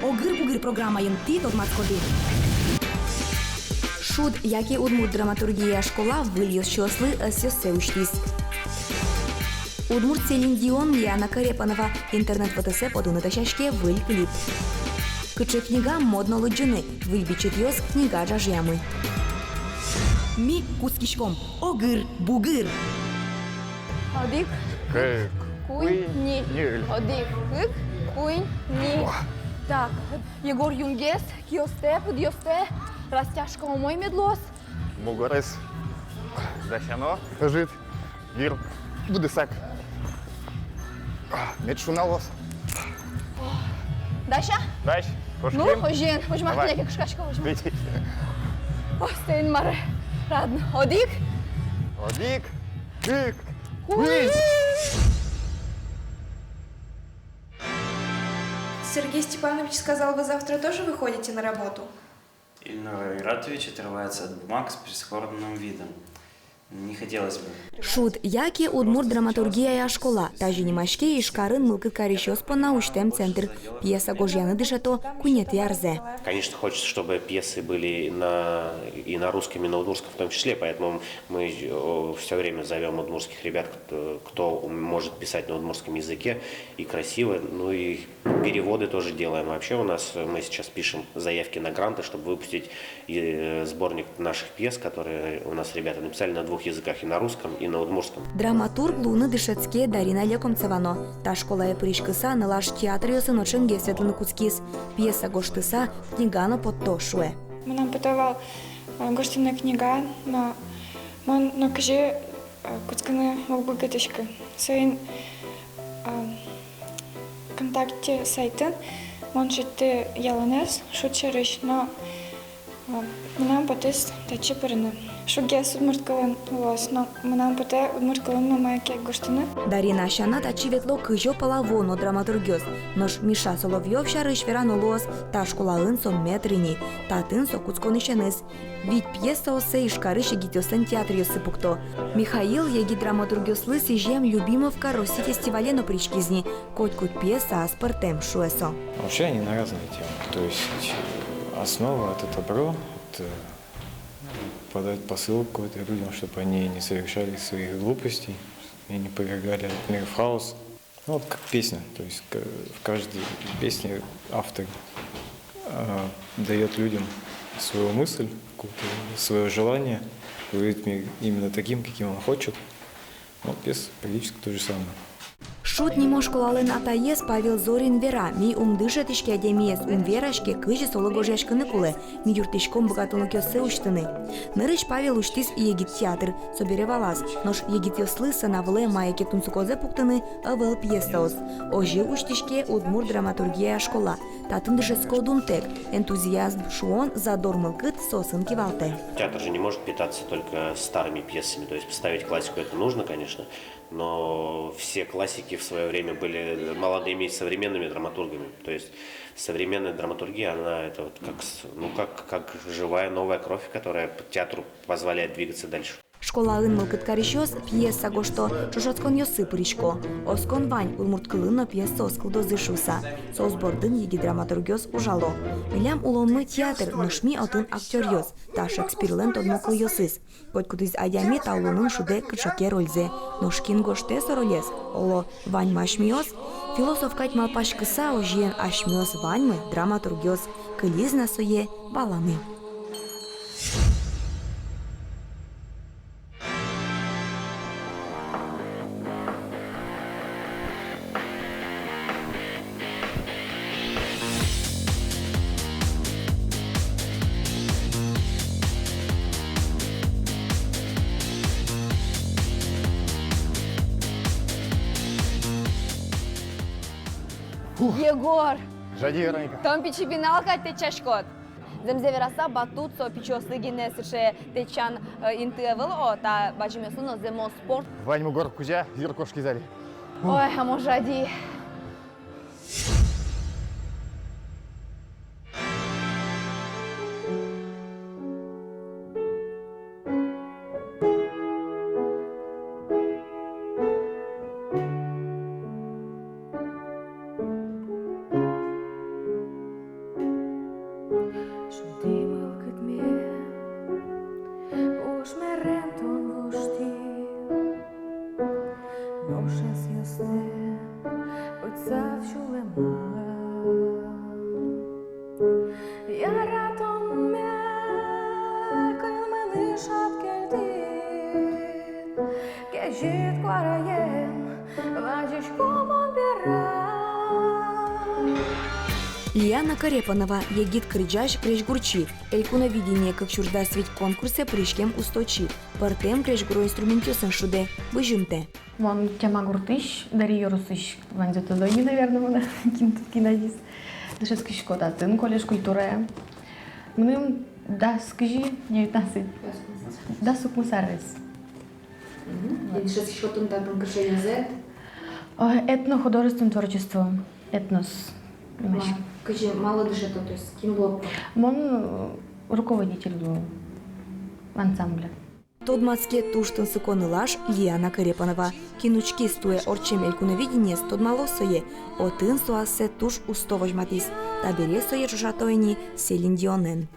Огыр-бугыр программайын тит отмацкоды. Шуд, яки удмурт драматургия школа выльёс чёслы сёсеуштис. Удмурт Селин Дион Яна Карепанова интернет-ВТС подуны тащашке выль клип. Кычы книга модно лыджыны, выльбичит ёс книга жажьямы. Ми кускишком, огыр-бугыр. Одик, куй, ни. Одик, куй, ни. Так, Егор Юнгес, киосте, подъёсте, растяжка умой медлос. Мугорес, Дащано, жит, гир, будысак. Медшуналос. Даша? Дащ, Ну, хожен, хожмах леке кшкашка, хожмах. Остейн маре, радно. Одик? Одик, кык, Куй. Сергей Степанович сказал, вы завтра тоже выходите на работу? Ильнар Иратович отрывается от бумаг с прискорбным видом. Не хотелось бы. Шуд, яки удмурт драматургия школа, тажи немашке ишкарын мылкыт карищёс по научтем центр. Пьеса гожьяны дышато кунет ярзе. Конечно, хочется, чтобы пьесы были и на русском, и на удмуртском в том числе, поэтому мы все время зовем удмуртских ребят, кто может писать на удмуртском языке и красиво, ну и переводы тоже делаем. Вообще мы сейчас пишем заявки на гранты, чтобы выпустить сборник наших пьес, которые у нас ребята написали на двух языках, и на русском, и на удмуртском. Драматург Луны Дышецке Дарина Лекомцевано. Та школа я пришкыса нылаш театрыёсы ноченге Светлана Куцкис. Пьеса гоштыса книгано подтошуе. Нам подавал гоштина книга, но кажи куцканы молбыгатышка. Своим контакте сайтын, моншитты яланес, шутчарыш, но нам потес тачи пырыны. Шуге судмурткалын лос, но нам поте удмурткалын мамайке гоштыны. Дарина Ашана тачи ветло кыжо палавоно драматургёс. Нош Миша Соловьёв шарыш верано лос, та школаын со метрини, татын со куцконышеныз. Ведь пьеса осе ишкарыш егитёслен театрыёсы пукто. Михаил еги драматургёслы сижем любимовка Росси фестивале но причкизни. Коть-кут пьеса аспартем шуэсо. Вообще они на разные темы. То есть основа – это добро, это подать посыл какой-то людям, чтобы они не совершали своих глупостей и не повергали мир в хаос. Ну, вот как песня, то есть в каждой песне автор дает людям свою мысль, свое желание, говорит мир именно таким, каким он хочет. Вот пьеса практически то же самое. Шут не школален атаес Павел Зорин вера, ми умдышетишке адемиес верашке кыжи солы гожяшкыны кулы, ми юртишком богатыны кёсы уштыны. Нырыш Павел уштис и егит театр, собере валаз, нош егит ёслы санавле майке тунцукозе пуктыны авел пьесаос. Ожи уштишке удмур драматургия школа, татын дышеско дунтек, энтузиазм шуон задор мылкыт сосын кивалте. Театр же не может питаться только старыми пьесами, то есть поставить классику это нужно, конечно, но все классики в свое время были молодыми и современными драматургами. То есть современная драматургия, она это вот как живая новая кровь, которая театру позволяет двигаться дальше. Школаын мылкыт карищёс пьеса гошто шушоцкон ёсы пыришко. Оскон вань улмурткылыно пьеса оскылдозы шуса. Созбордын еги драматургёс ужало. Милям улонмы театр нышми отын актер ёс. Та Шекспирлен тодмоклы ёсыс. Котькудыз адями таулунын шуде кычаке рользе. Ношкин гоште соролес. Оло вань машмиёс. Философ кать малпашкыса ожиен ашмиёс ваньмы драматургёс. Кылиз насое баланы. Егор! Жади, Вероника. Там пичибиналка течашкот. Земзевераса батут со пичосы генесыше течан интывыл о та бачимесуно земо спорт. Вань Мугор Кузя, зир кошки зали. Ой, а можади. Лиана Карепанова, Егит Крыджаш, Крешгурчи, Элькуновидение, как чурда свить конкурсе пришкем усточи, партем Крешгуру инструментюсен шуде, выжимте. Вон тема гуртыш, дари yorusыш, ванзе тудоги, наверное, мына кинадис. Дышецкий шкода, тын колледж культуры. Мным да скажи 19, да сукмусарес. Дышецкий шкотун так конкурсение Z. Этно-художественное творчество, этнос. Кажи, мало дышето, то есть кинблок. Мон руководитель был ансамбля. Тодмацке туштын сыконылаш Лиана Карепанова. Кинучки стуе орчем элькуновидение стодмалосое, отын суасе туш устовожматис, табере сое жужатоини Селин Дионен.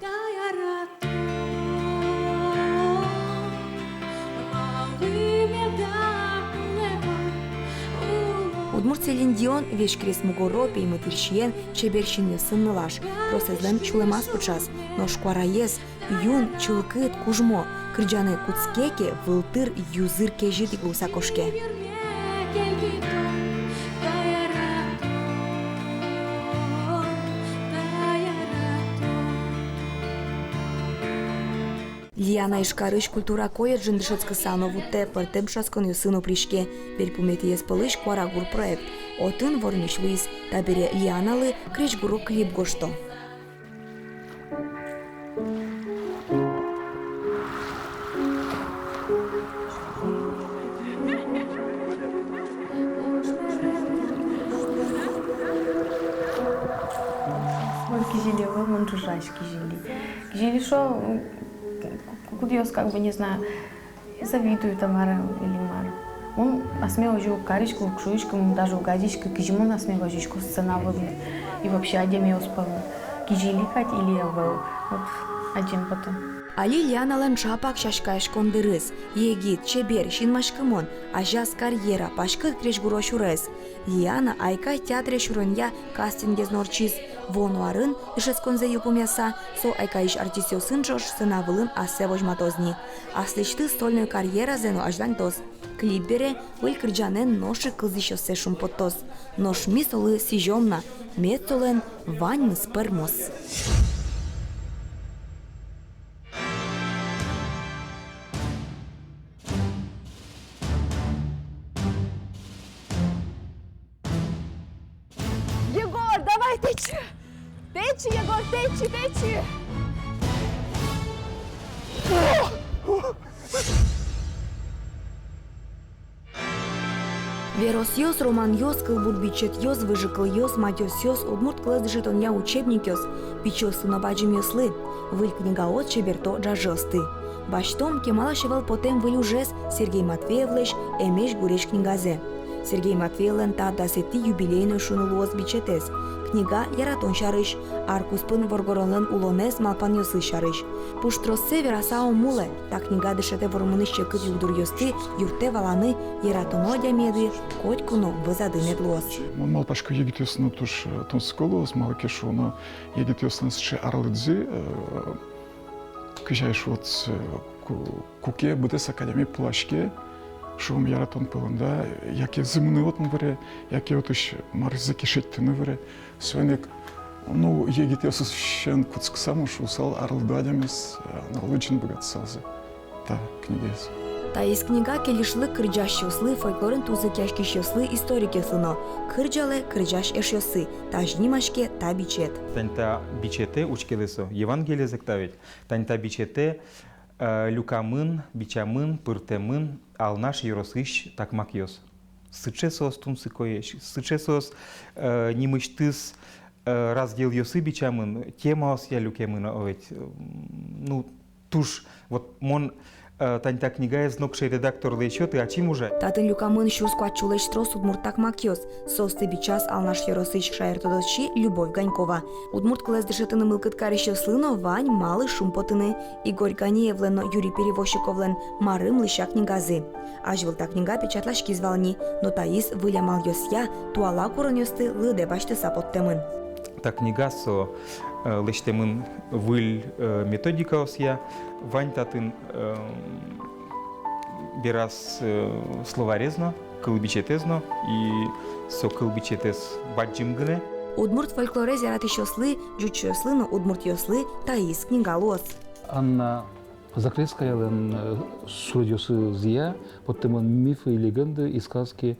Удмурт Селин Дион вещь крес мугоропи и матырщиен чеберщин сыннылаш, просезлен чулемас пучас, но шкуараес, юн, чулкыт, кужмо, крыджаны куцкеке, вылтыр, юзыр кежит и сакошке. Лиана Ишкарыш культура коет жындышецка санову те партем шаскон сыну пришке, верпумети еспалыш куарагур проект. Отын ворниш виз, табере Лианалы кричгуру клип гошто. Кизили, вон чужаш кизили. Кизили шо, кудиос как бы не знаю, завидую Тамара или Мара. Он осмел жил каричку, кшуичку, даже угадичка, кизиму насмел жичку сцена выглядит. И вообще одем я успел кизили хать или я был. Вот одем потом. Али Лианалан чапак шашкаш кондырыз, егит, чебер, шинмашкамон, ажас карьера, пашкыт крешгуро шурез. Лиана айка театре шурынья кастингез норчиз, вонуарын ишесконзе юпумяса, со айкаиш артисиосын жош сынавылын асе вожматозни. Асличты стольную карьера зену ажданьтоз. Клип бере выль кырджанен ноши кылзищосе шумпотоз. Nosh misoli si žomna, metolen vanjmës për mos. Егор, давай течи! Течи, Егор, течи, течи! Верос йос, роман йос, кылбур бичет йос, выжикл йос, матёс йос, удмурт клэс жетонья учебник йос, бичос сынобаджим йослы, выль книга от чеберто джажосты. Баштом кемала шевал потем выль ужес Сергей Матвеевлэш эмеш гуреш книгазе. Сергей Матвеевлен та дасети юбилейную шунулуос бичетес. Книга яратон шарыш, аркуспын воргоронлен улонес малпан йосы шарыш. Пуштроссе верасао муле, та книга дышете вормыныще кыт юдур йосты, юрте валаны, яратоно дямеды, котькуно вызады недлос. Малпашка егит йосны туш тон сколос, малакешу, но егит йосны сше арлыдзи, кыжайш вот куке будес академии плашке, шум яратон пылында, яке зымны отны варе, яке отыш марызаки шеттіні варе, сөйнек, ну, егит йосыз шен куцк самуш, усал арлыдадемес, налычын богатсазы, та книгез. Та из книга келишлы кырджаш йослы, фольклорын тузы кяшкиш йослы историк йослыно, кырджале кырджаш эш йосы, та жнимашке та бичет. Таньта бичете учкелесо, Евангелие зектавить, таньта бичете, люкамын, бичамын, пыртемын, алнаш еросыш такмак йос. Сычесос тунсы коеш, сычесос нимыштыс раздел йосы бичамын, темаос я люкемын овет. Ну, туш, вот мон таньта книга знокший редактор лечет, и ачим уже. Татын люкамын щурску отчулеш трос удмурт такмак йос, состы бичас алнаш еросыш шаертодочи Любовь Ганькова. Удмурт клэс дышетыны мылкыт кариш йослыно вань малы шум потыны. Игорь Ганиевлено, Юрий Перевозчиковлен, марым лыша книгазы. Ажвыл та книга печатлашки звални, но таис вылямал йосья, туала курын йосты лыде башты сапоттемын. Та книга со лештемын выль методика осья, вань татын берас словарезно, кылбичетезно и со кылбичетез баджимгне. Удмурт фольклоре зяраты шослы, жучу ёслыны удмурт ёслы, таис книгалос. Анна Закревская судьёсы зия, потом мифы и легенды и сказки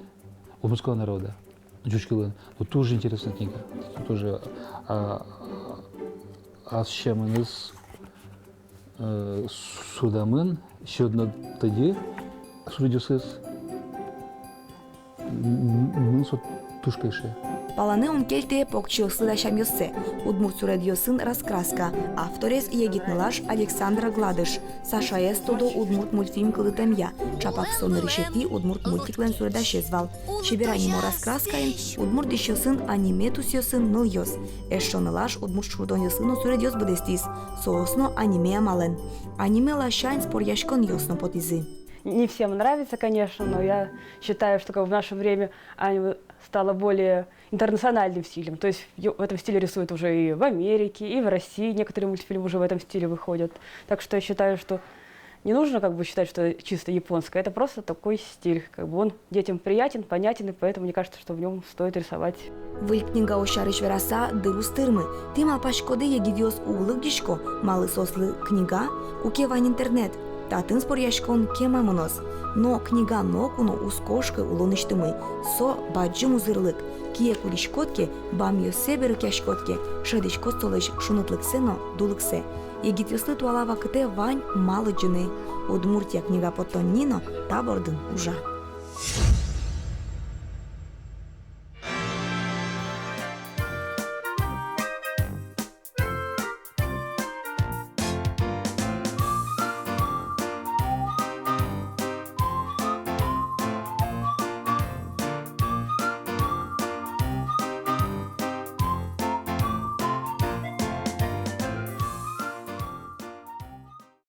удмуртского народа. Жучкилын. Вот тоже интересная книга. Тоже асчамыныз судамын, еще одно тоді судьёсыз мынсот тушкайшы. Паланы он кельте покчи ёслы да шам ёссы. Удмурт суред ёсын раскраска. Авторес егитнылаш Александра Гладыш. Саша Эстодо удмурт мультфильм кылытемья. Чапак сон решети удмурт мультиклен суредаше звал. Чеберанимо раскраскаин удмурт иш ёсын аниметус ёсын ныл ёс. Эшшонылаш удмурт шурдон ёсыно суред ёс будестис. Соосно аниме амален. Аниме лашайн спор яшкон ёсно потизы. Не всем нравится, конечно, но я считаю, что в наше время аниме стало более интернациональным стилем. То есть в этом стиле рисуют уже и в Америке, и в России. Некоторые мультфильмы уже в этом стиле выходят. Так что я считаю, что не нужно считать, что это чисто японское. Это просто такой стиль. Он детям приятен, понятен, и поэтому мне кажется, что в нем стоит рисовать. Выль книга ошарыш вераса дырус тырмы. Ты мал пашкоды егидиос углык дишко, малы сослы книга, кукеван интернет. Татын спор яшкон кема мунос. Но книга нокуно ускошкы улоныштымы. Со баджы музырлык. Кие кулишкотке бам йосеберык яшкотке. Шедишко столыш шунытлык сено дулыксе. Егит ёслы туалава кыте вань малы джыны. Удмуртия книга потоннино табордын ужа.